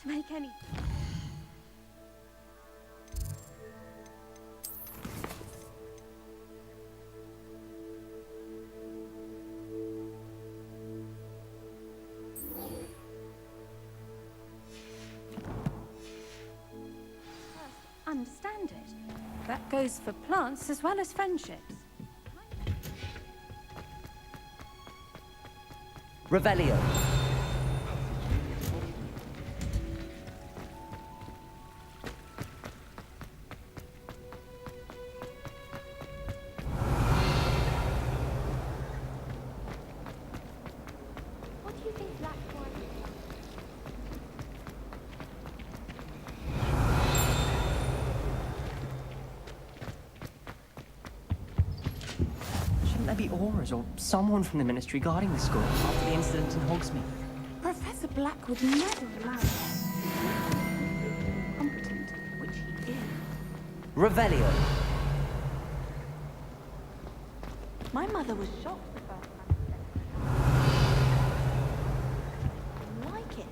to make any... understand it. That goes for plants as well as friendships. Revelio. What do you think Black Wine is? Shouldn't there be aurors or someone from the Ministry guarding the school after the incident in Hogsmeade? Professor Black would never allow that. Competent, which he is. Revelio. My mother was shocked the first time she said it. I like it.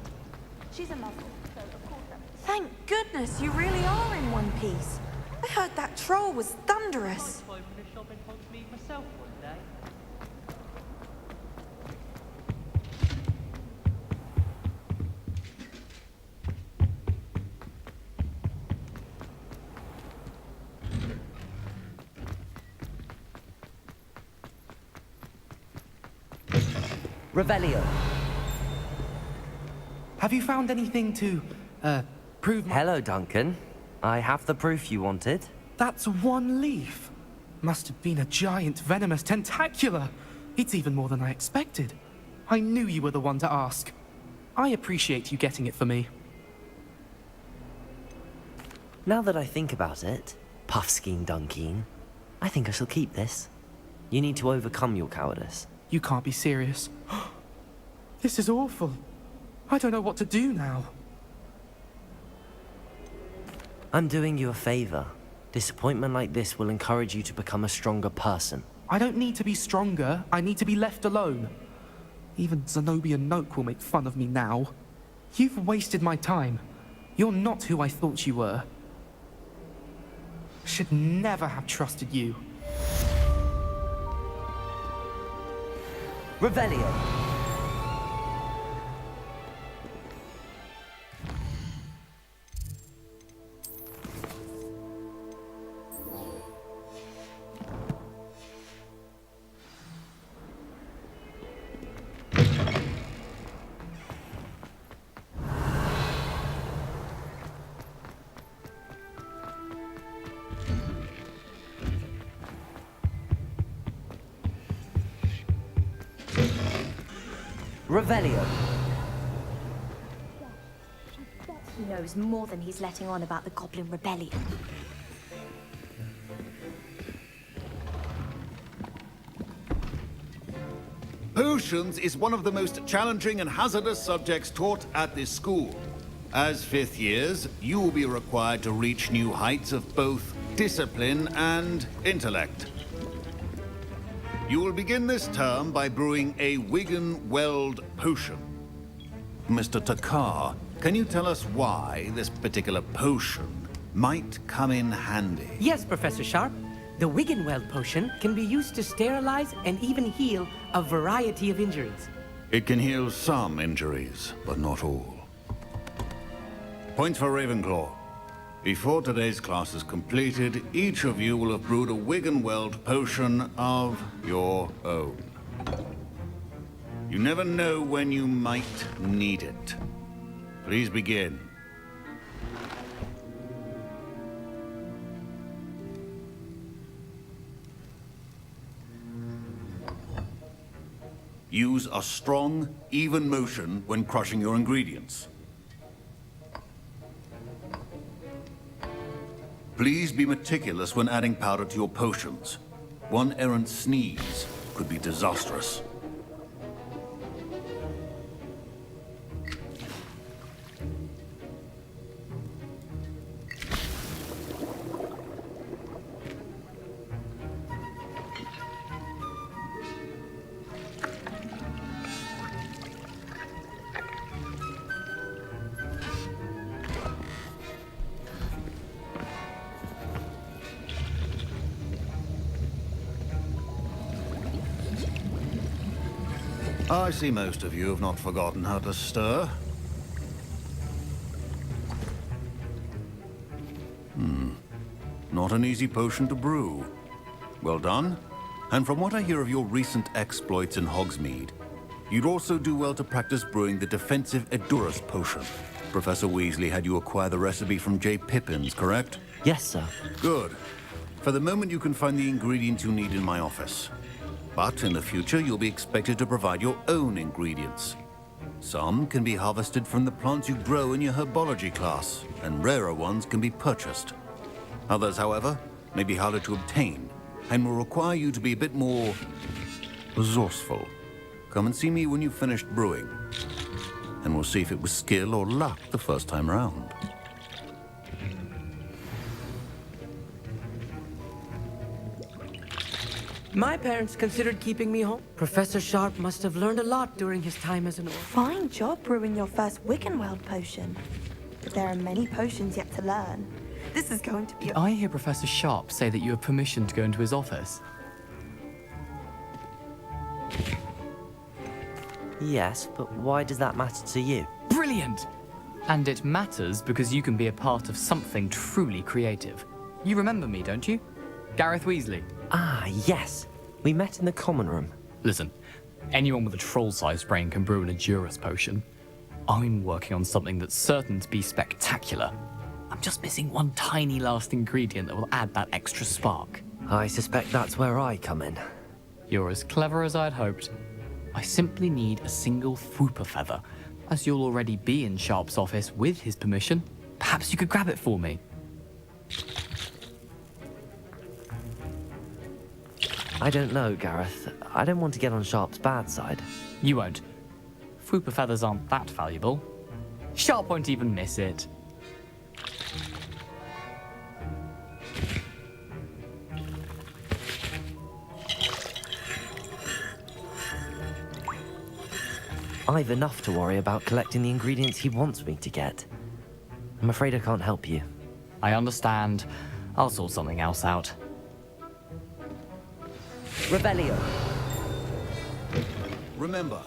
She's a Muslim, so of course that... Thank goodness you really are in one piece. I heard that troll was thunderous. I'd open a shop in Hogsmeade myself one day. Revelio. Have you found anything to, prove my... Hello, Duncan. I have the proof you wanted. That's one leaf. Must have been a giant venomous tentacula. It's even more than I expected. I knew you were the one to ask. I appreciate you getting it for me. Now that I think about it, Puffskein Dunkeen, I think I shall keep this. You need to overcome your cowardice. You can't be serious. This is awful. I don't know what to do now. I'm doing you a favor. Disappointment like this will encourage you to become a stronger person. I don't need to be stronger. I need to be left alone. Even Zenobia Noak will make fun of me now. You've wasted my time. You're not who I thought you were. Should never have trusted you. Revelio. Revelio. He knows more than he's letting on about the Goblin Rebellion. Potions is one of the most challenging and hazardous subjects taught at this school. As fifth years, you will be required to reach new heights of both discipline and intellect. You will begin this term by brewing a Wigan-Weld potion. Mr. Takar, can you tell us why this particular potion might come in handy? Yes, Professor Sharp. The Wiggenweld potion can be used to sterilize and even heal a variety of injuries. It can heal some injuries, but not all. Point for Ravenclaw. Before today's class is completed, each of you will have brewed a Wiggenweld potion of your own. You never know when you might need it. Please begin. Use a strong, even motion when crushing your ingredients. Please be meticulous when adding powder to your potions. One errant sneeze could be disastrous. I see most of you have not forgotten how to stir. Not an easy potion to brew. Well done. And from what I hear of your recent exploits in Hogsmeade, you'd also do well to practice brewing the defensive Edurus potion. Professor Weasley had you acquire the recipe from J. Pippin's, correct? Yes, sir. Good. For the moment, you can find the ingredients you need in my office. But in the future, you'll be expected to provide your own ingredients. Some can be harvested from the plants you grow in your herbology class, and rarer ones can be purchased. Others, however, may be harder to obtain, and will require you to be a bit more resourceful. Come and see me when you've finished brewing, and we'll see if it was skill or luck the first time round. My parents considered keeping me home. Professor Sharp must have learned a lot during his time as an orphan. Fine job brewing your first Wiggenweld potion. But there are many potions yet to learn. This is going to be I hear Professor Sharp say that you have permission to go into his office. Yes, but why does that matter to you? Brilliant! And it matters because you can be a part of something truly creative. You remember me, don't you? Gareth Weasley. Ah, yes. We met in the common room. Listen, anyone with a troll-sized brain can brew an Edurus potion. I'm working on something that's certain to be spectacular. I'm just missing one tiny last ingredient that will add that extra spark. I suspect that's where I come in. You're as clever as I'd hoped. I simply need a single Fwooper feather. As you'll already be in Sharp's office with his permission, perhaps you could grab it for me. I don't know, Gareth. I don't want to get on Sharp's bad side. You won't. Fwooper feathers aren't that valuable. Sharp won't even miss it. I've enough to worry about collecting the ingredients he wants me to get. I'm afraid I can't help you. I understand. I'll sort something else out. Revelio. Remember,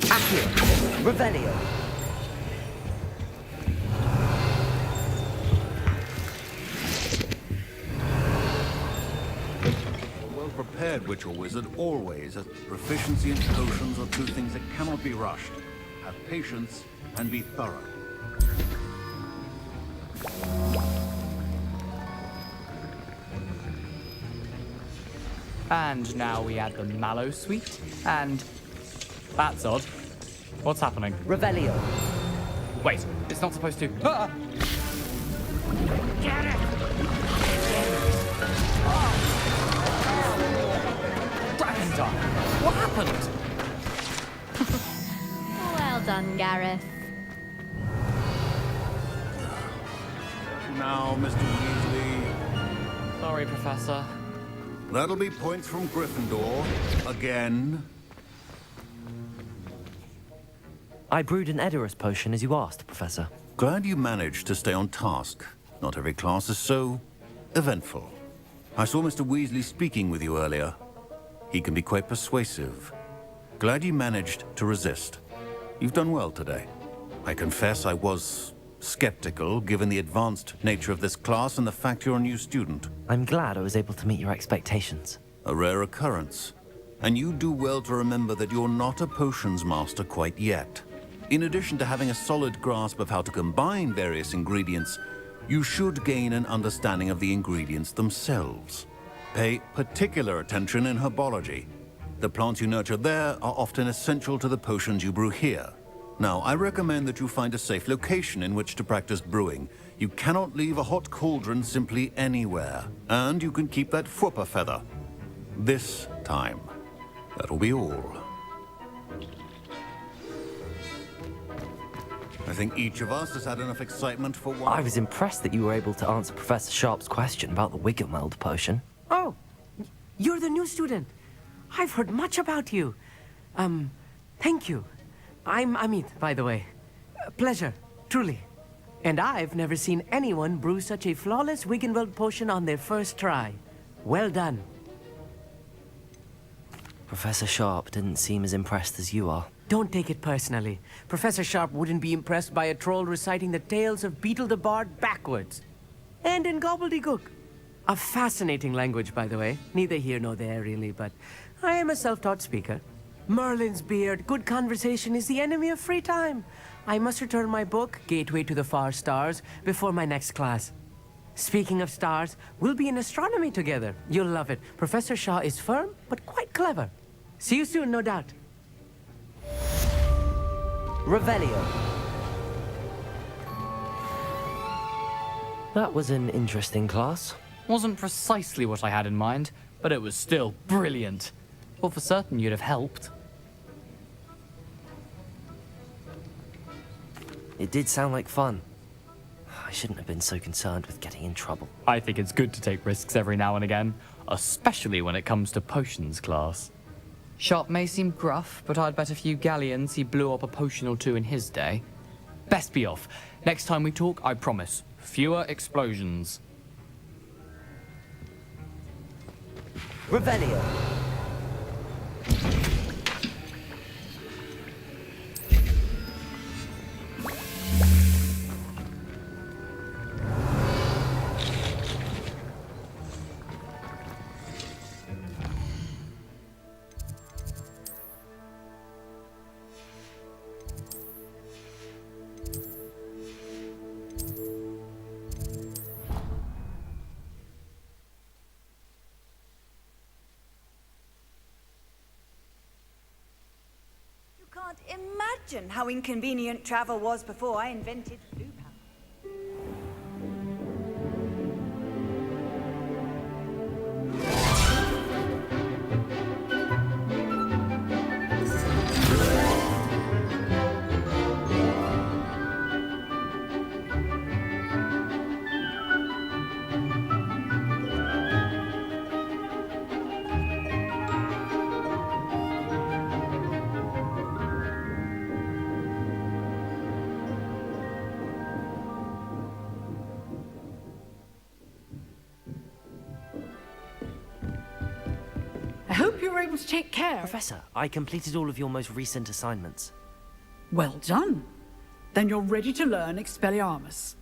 Accio. Revelio. prepared witch or wizard always has proficiency in potions are two things that cannot be rushed. Have patience and be thorough. And now we add the mallow sweet, and... That's odd. What's happening? Revelio. Wait, it's not supposed to... Ah! Get it! Dragon Dart! What happened? Well done, Gareth. Now, Mr. Weasley. Sorry, Professor. That'll be points from Gryffindor. Again. I brewed an Edurus potion as you asked, Professor. Glad you managed to stay on task. Not every class is so eventful. I saw Mr. Weasley speaking with you earlier. He can be quite persuasive. Glad you managed to resist. You've done well today. I confess I was skeptical, given the advanced nature of this class and the fact you're a new student. I'm glad I was able to meet your expectations. A rare occurrence. And you do well to remember that you're not a potions master quite yet. In addition to having a solid grasp of how to combine various ingredients, you should gain an understanding of the ingredients themselves. Pay particular attention in herbology. The plants you nurture there are often essential to the potions you brew here. Now, I recommend that you find a safe location in which to practice brewing. You cannot leave a hot cauldron simply anywhere. And you can keep that Fwooper feather. This time. That'll be all. I think each of us has had enough excitement for one. I was impressed that you were able to answer Professor Sharp's question about the Wiggenweld potion. Oh, you're the new student. I've heard much about you. Thank you. I'm Amit, by the way. Pleasure, truly. And I've never seen anyone brew such a flawless Wiggenweld potion on their first try. Well done. Professor Sharp didn't seem as impressed as you are. Don't take it personally. Professor Sharp wouldn't be impressed by a troll reciting the tales of Beetle the Bard backwards. And in gobbledygook. A fascinating language, by the way. Neither here nor there, really, but I am a self-taught speaker. Merlin's beard, good conversation is the enemy of free time. I must return my book, Gateway to the Far Stars, before my next class. Speaking of stars, we'll be in astronomy together. You'll love it. Professor Shaw is firm, but quite clever. See you soon, no doubt. Revelio. That was an interesting class. Wasn't precisely what I had in mind, but it was still brilliant. Well, for certain you'd have helped. It did sound like fun. I shouldn't have been so concerned with getting in trouble. I think it's good to take risks every now and again, especially when it comes to potions class. Sharp may seem gruff, but I'd bet a few galleons he blew up a potion or two in his day. Best be off. Next time we talk, I promise, fewer explosions. Revelio. Can't imagine how inconvenient travel was before I invented blue power. I hope you were able to take care. Professor, I completed all of your most recent assignments. Well done. Then you're ready to learn Expelliarmus.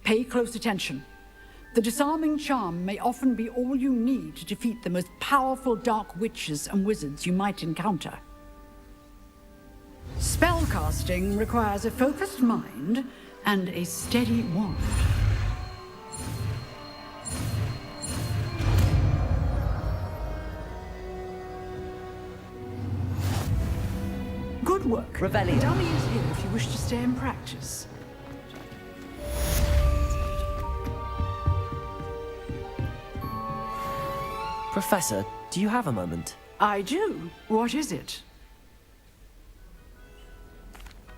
Pay close attention. The disarming charm may often be all you need to defeat the most powerful dark witches and wizards you might encounter. Spellcasting requires a focused mind and a steady wand. Good work. Revelio. The dummy is here if you wish to stay and practice. Professor, do you have a moment? I do. What is it?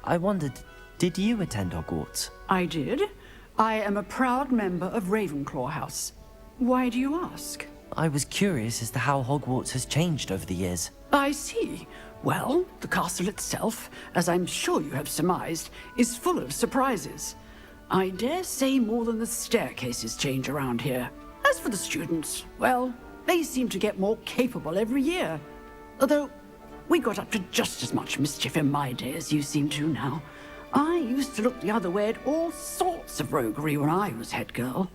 I wondered, did you attend Hogwarts? I did. I am a proud member of Ravenclaw House. Why do you ask? I was curious as to how Hogwarts has changed over the years. I see. Well, the castle itself, as I'm sure you have surmised, is full of surprises. I dare say more than the staircases change around here. As for the students, well, they seem to get more capable every year. Although, we got up to just as much mischief in my day as you seem to now. I used to look the other way at all sorts of roguery when I was head girl.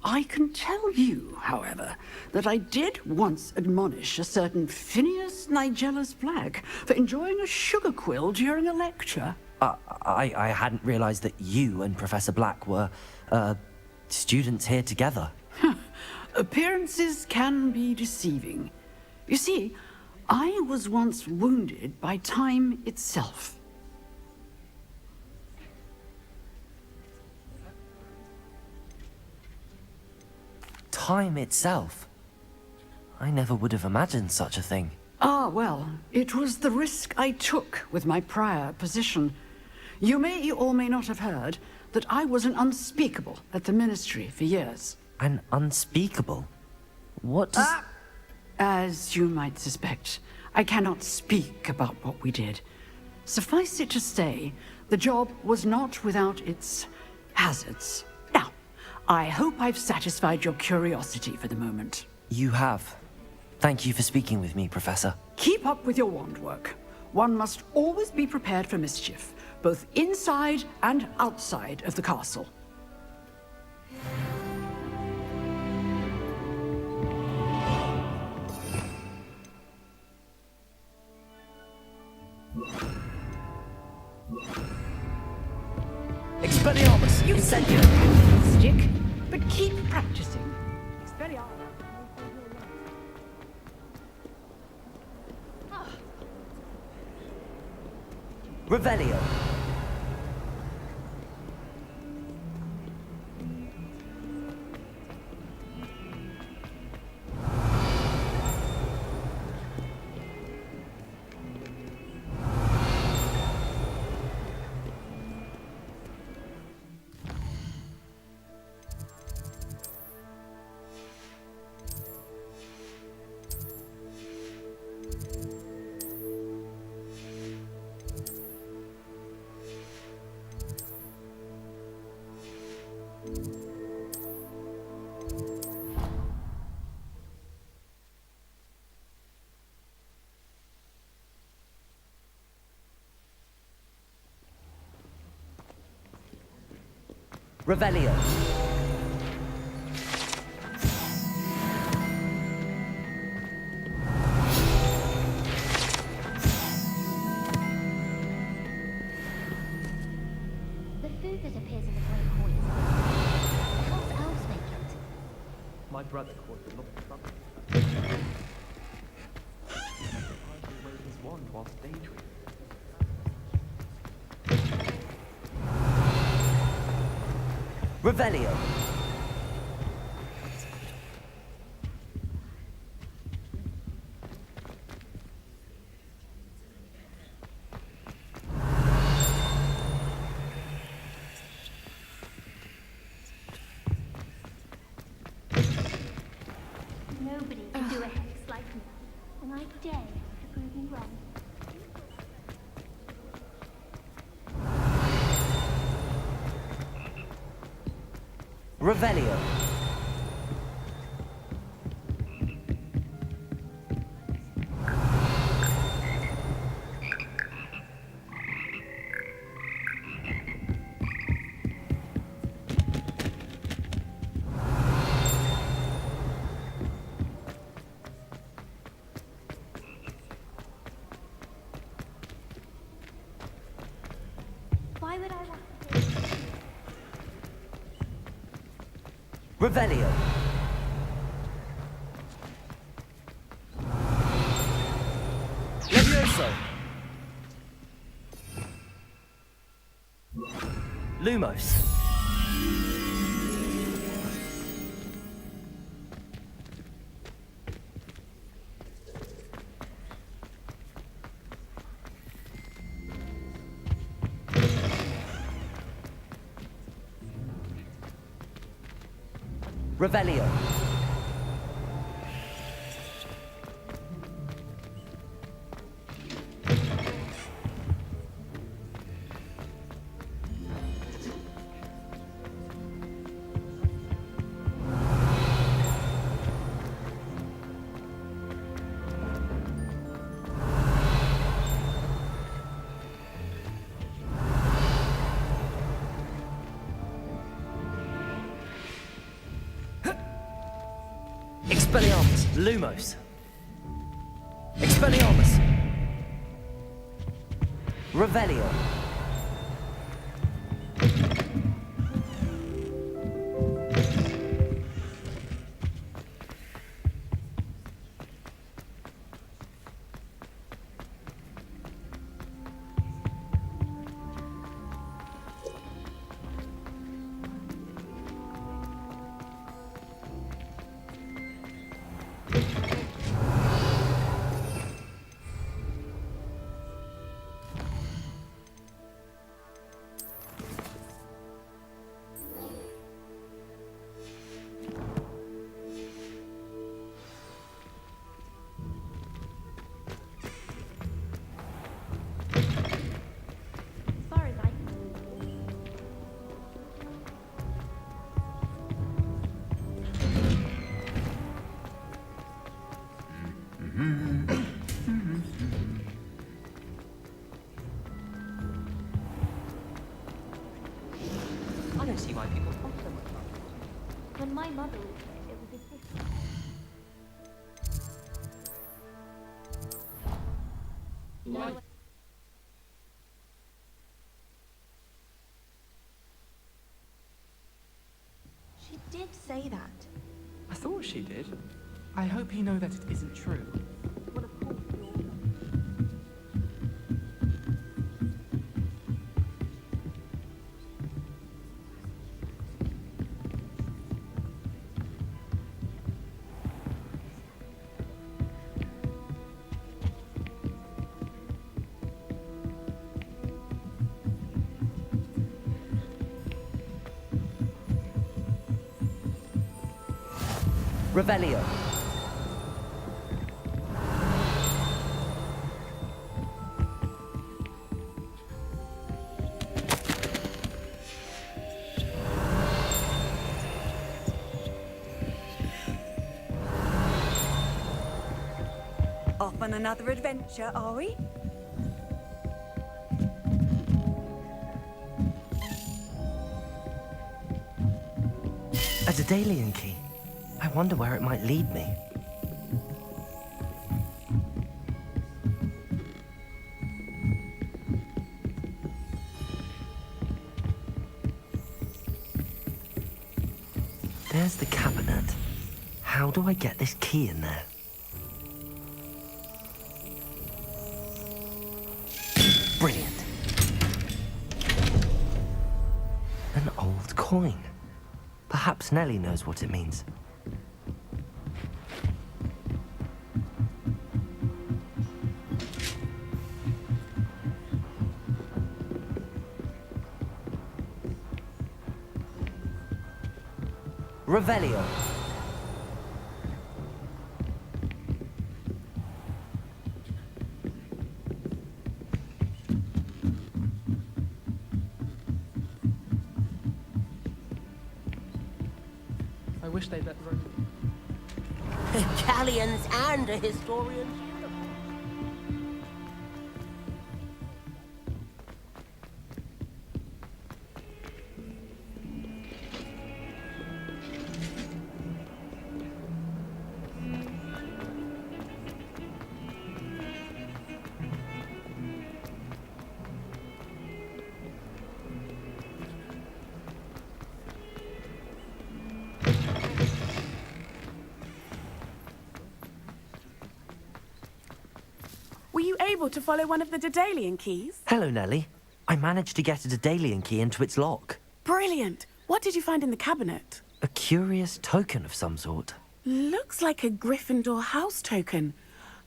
I can tell you, however, that I did once admonish a certain Phineas Nigellus Black for enjoying a sugar quill during a lecture. I hadn't realized that you and Professor Black were, students here together. Appearances can be deceiving. You see, I was once wounded by time itself. Time itself? I never would have imagined such a thing. Ah, well, it was the risk I took with my prior position. You may or may not have heard that I was an unspeakable at the Ministry for years. An unspeakable? What does... As you might suspect, I cannot speak about what we did. Suffice it to say, the job was not without its hazards. Now, I hope I've satisfied your curiosity for the moment. You have. Thank you for speaking with me, Professor. Keep up with your wand work. One must always be prepared for mischief, both inside and outside of the castle. Expelliarmus! You said you stick, but keep practicing. Expelliarmus. Revelio! Revelio. The food that appears in the Great Hall is can't elves make it? My brother called the longtime. He waved his wand whilst daydreaming. Revelio. Nobody can do a hex like me, and I dare you to prove me wrong. Revelio. Why would I want to do this? Revelio. Levioso. Lumos. Revelio. Expelliarmus. Lumos. Expelliarmus. Revelio. don't see why people talk so much about it. When my mother was here, it was a different. No. She did say that. I thought she did. I hope you know that it isn't true. Well, of course, we all know. Revelio. Off on another adventure, are we? A Daedalian key. I wonder where it might lead me. There's the cabinet. How do I get this key in there? Brilliant. An old coin. Perhaps Nellie knows what it means. Revelio. I wish they'd let Rose. Italians and a historian. Were you able to follow one of the Daedalian keys? Hello, Nellie. I managed to get a Daedalian key into its lock. Brilliant. What did you find in the cabinet? A curious token of some sort. Looks like a Gryffindor house token.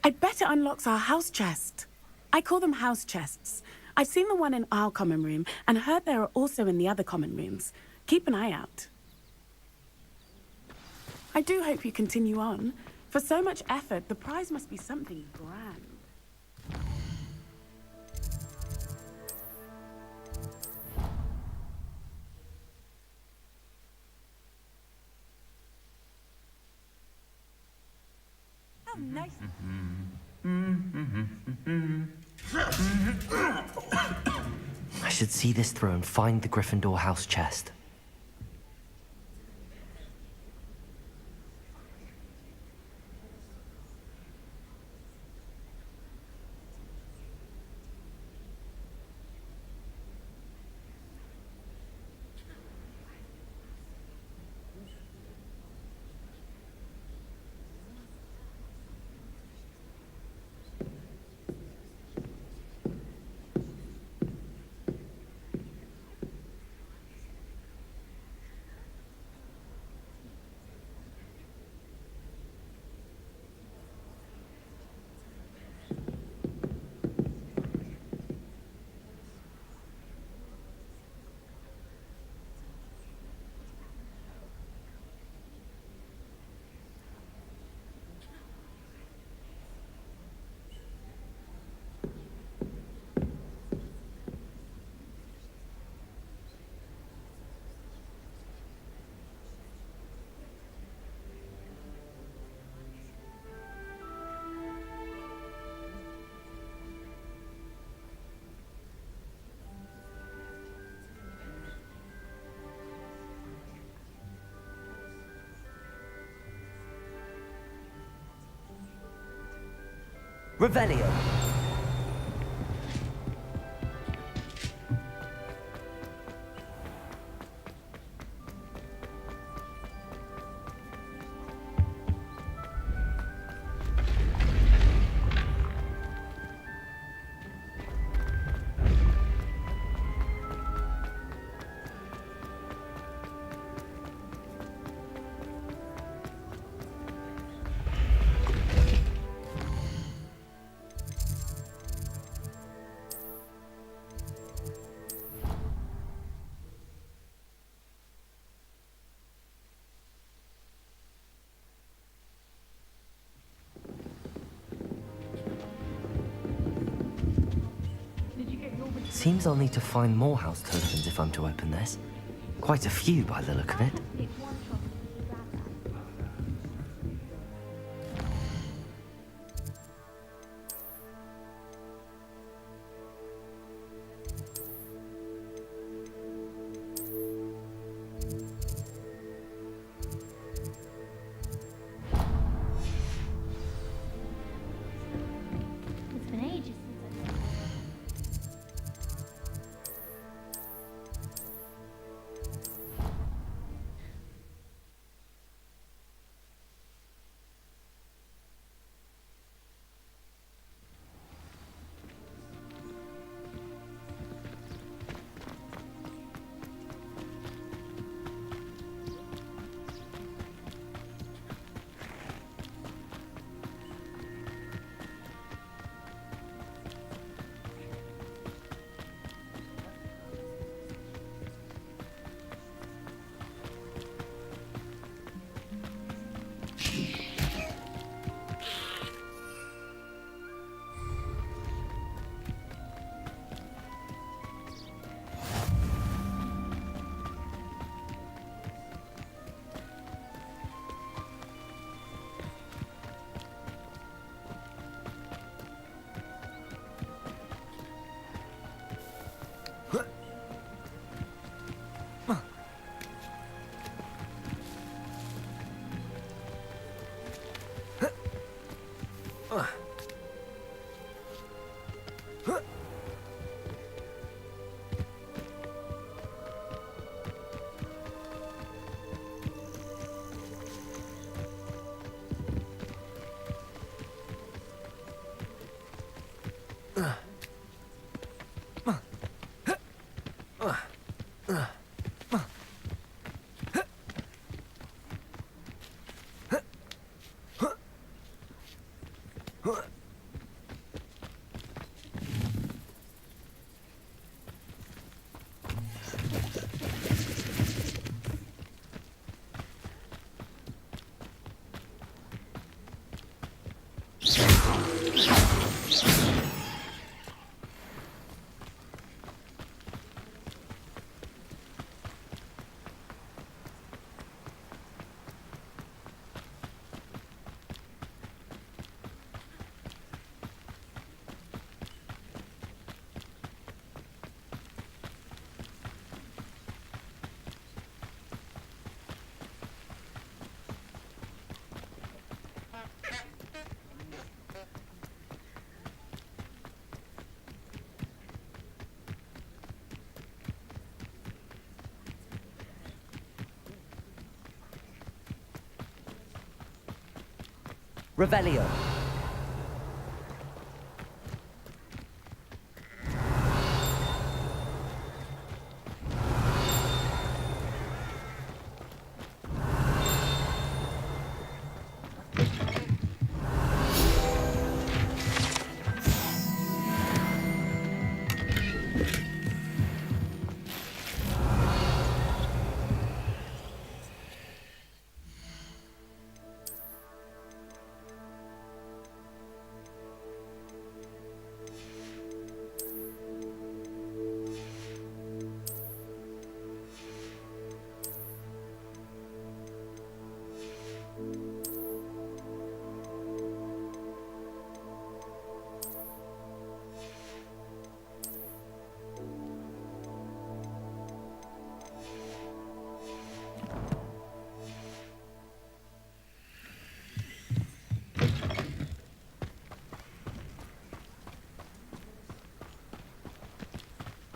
I bet it unlocks our house chest. I call them house chests. I've seen the one in our common room and heard there are also in the other common rooms. Keep an eye out. I do hope you continue on. For so much effort, the prize must be something grand. Oh, nice. I should see this through and find the Gryffindor house chest. Revelio. Seems I'll need to find more house tokens if I'm to open this. Quite a few by the look of it. It's been ages since I've... Revelio.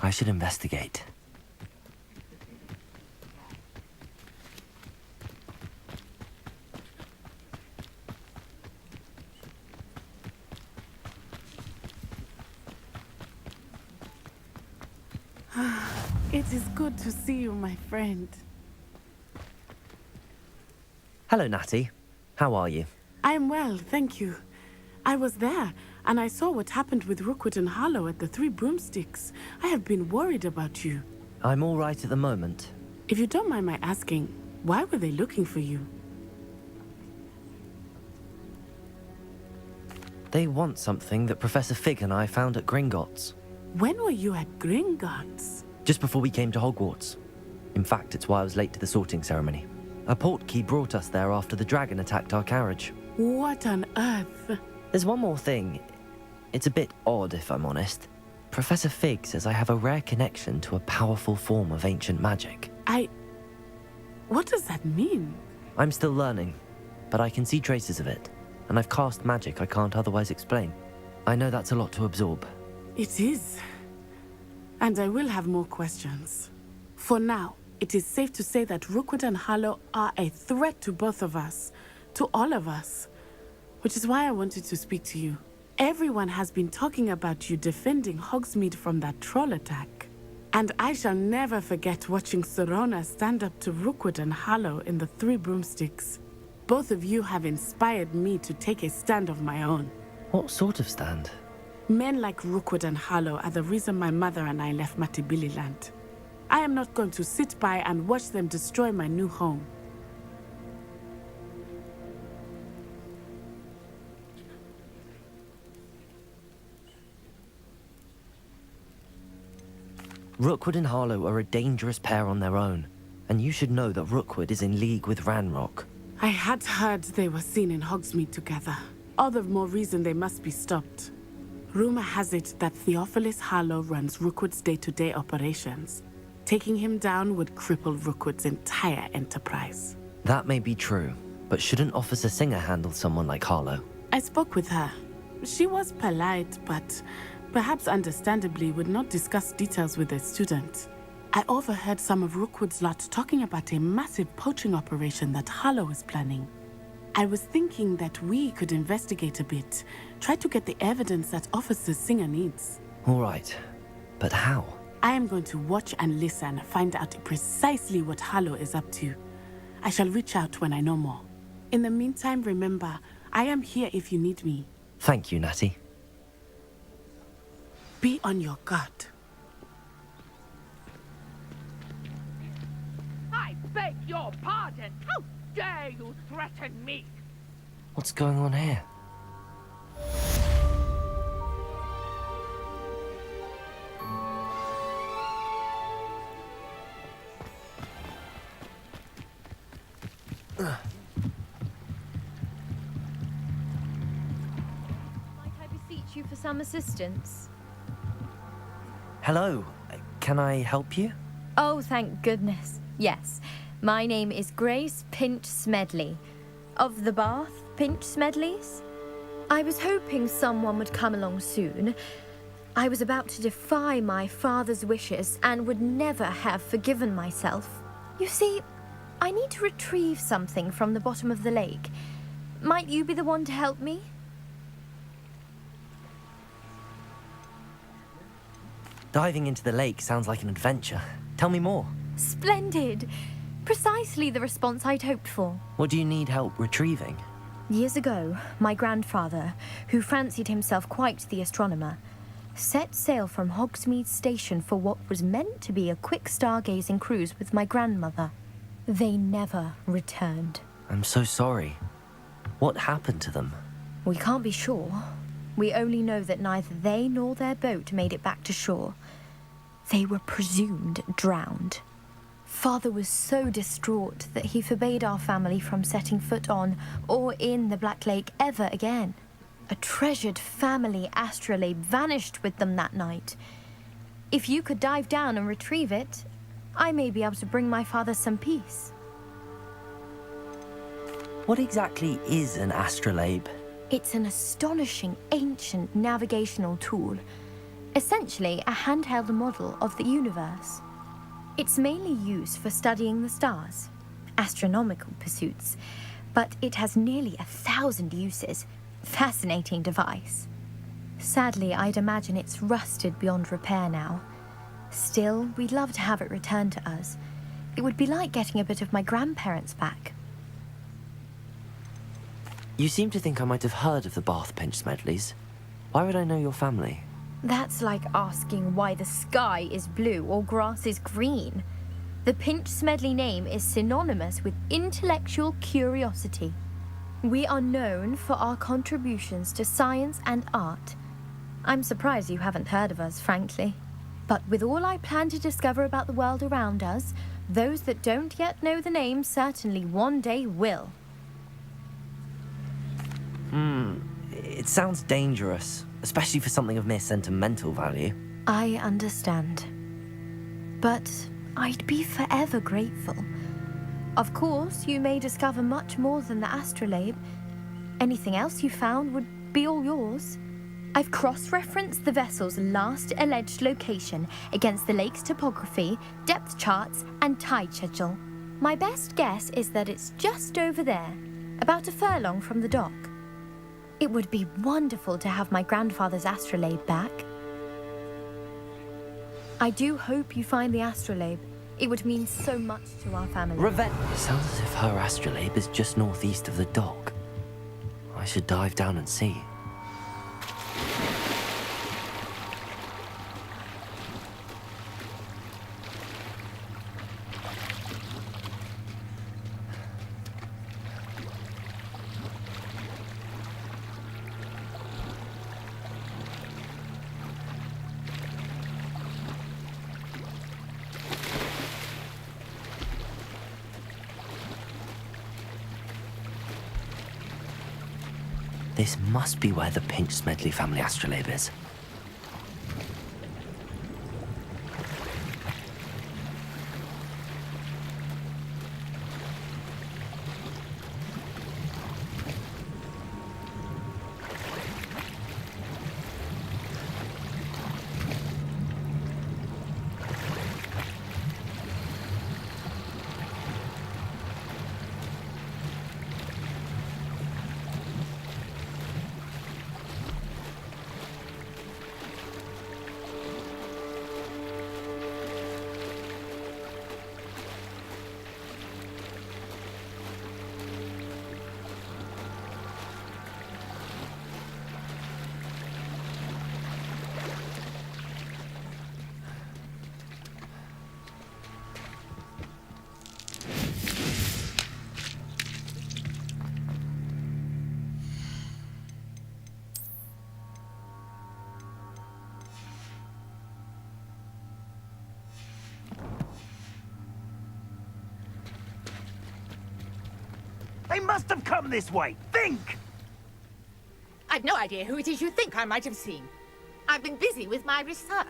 I should investigate. It is good to see you, my friend. Hello, Natty. How are you? I am well, thank you. I was there, and I saw what happened with Rookwood and Harlow at the Three Broomsticks. I have been worried about you. I'm all right at the moment. If you don't mind my asking, why were they looking for you? They want something that Professor Fig and I found at Gringotts. When were you at Gringotts? Just before we came to Hogwarts. In fact, it's why I was late to the sorting ceremony. A portkey brought us there after the dragon attacked our carriage. What on earth? There's one more thing. It's a bit odd, if I'm honest. Professor Fig says I have a rare connection to a powerful form of ancient magic. What does that mean? I'm still learning, but I can see traces of it. And I've cast magic I can't otherwise explain. I know that's a lot to absorb. It is. And I will have more questions. For now, it is safe to say that Rookwood and Harlow are a threat to both of us. To all of us. Which is why I wanted to speak to you. Everyone has been talking about you defending Hogsmeade from that troll attack. And I shall never forget watching Serona stand up to Rookwood and Harlow in the Three Broomsticks. Both of you have inspired me to take a stand of my own. What sort of stand? Men like Rookwood and Harlow are the reason my mother and I left Matibililand. I am not going to sit by and watch them destroy my new home. Rookwood and Harlow are a dangerous pair on their own, and you should know that Rookwood is in league with Ranrock. I had heard they were seen in Hogsmeade together. All the more reason they must be stopped. Rumor has it that Theophilus Harlow runs Rookwood's day-to-day operations. Taking him down would cripple Rookwood's entire enterprise. That may be true, but shouldn't Officer Singer handle someone like Harlow? I spoke with her. She was polite, but perhaps understandably would not discuss details with a student. I overheard some of Rookwood's lot talking about a massive poaching operation that Harlow is planning. I was thinking that we could investigate a bit, try to get the evidence that Officer Singer needs. All right, but how? I am going to watch and listen, find out precisely what Harlow is up to. I shall reach out when I know more. In the meantime, remember, I am here if you need me. Thank you, Natty. Be on your guard. I beg your pardon. How dare you threaten me? What's going on here? Might I beseech you for some assistance? Hello, can I help you? Oh, thank goodness. Yes. My name is Grace Pinch Smedley. Of the Bath Pinch Smedleys? I was hoping someone would come along soon. I was about to defy my father's wishes and would never have forgiven myself. You see, I need to retrieve something from the bottom of the lake. Might you be the one to help me? Diving into the lake sounds like an adventure. Tell me more. Splendid! Precisely the response I'd hoped for. What do you need help retrieving? Years ago, my grandfather, who fancied himself quite the astronomer, set sail from Hogsmeade Station for what was meant to be a quick stargazing cruise with my grandmother. They never returned. I'm so sorry. What happened to them? We can't be sure. We only know that neither they nor their boat made it back to shore. They were presumed drowned. Father was so distraught that he forbade our family from setting foot on or in the Black Lake ever again. A treasured family astrolabe vanished with them that night. If you could dive down and retrieve it, I may be able to bring my father some peace. What exactly is an astrolabe? It's an astonishing ancient navigational tool. essentially a handheld model of the universe. It's mainly used for studying the stars, astronomical pursuits, but it has nearly 1,000 uses. Fascinating device. Sadly, I'd imagine it's rusted beyond repair now. Still, we'd love to have it returned to us. It would be like getting a bit of my grandparents back. You seem to think I might have heard of the Bath Pinch Smedleys. Why would I know your family? That's like asking why the sky is blue or grass is green. The Pinch Smedley name is synonymous with intellectual curiosity. We are known for our contributions to science and art. I'm surprised you haven't heard of us, frankly. But with all I plan to discover about the world around us, those that don't yet know the name certainly one day will. It sounds dangerous, especially for something of mere sentimental value. I understand. But I'd be forever grateful. Of course, you may discover much more than the astrolabe. Anything else you found would be all yours. I've cross-referenced the vessel's last alleged location against the lake's topography, depth charts, and tide schedule. My best guess is that it's just over there, about a furlong from the dock. It would be wonderful to have my grandfather's astrolabe back. I do hope you find the astrolabe. It would mean so much to our family. It sounds as if her astrolabe is just northeast of the dock. I should dive down and see. This must be where the Pinch Smedley family astrolabe is. They must have come this way. Think! I've no idea who it is you think I might have seen. I've been busy with my research.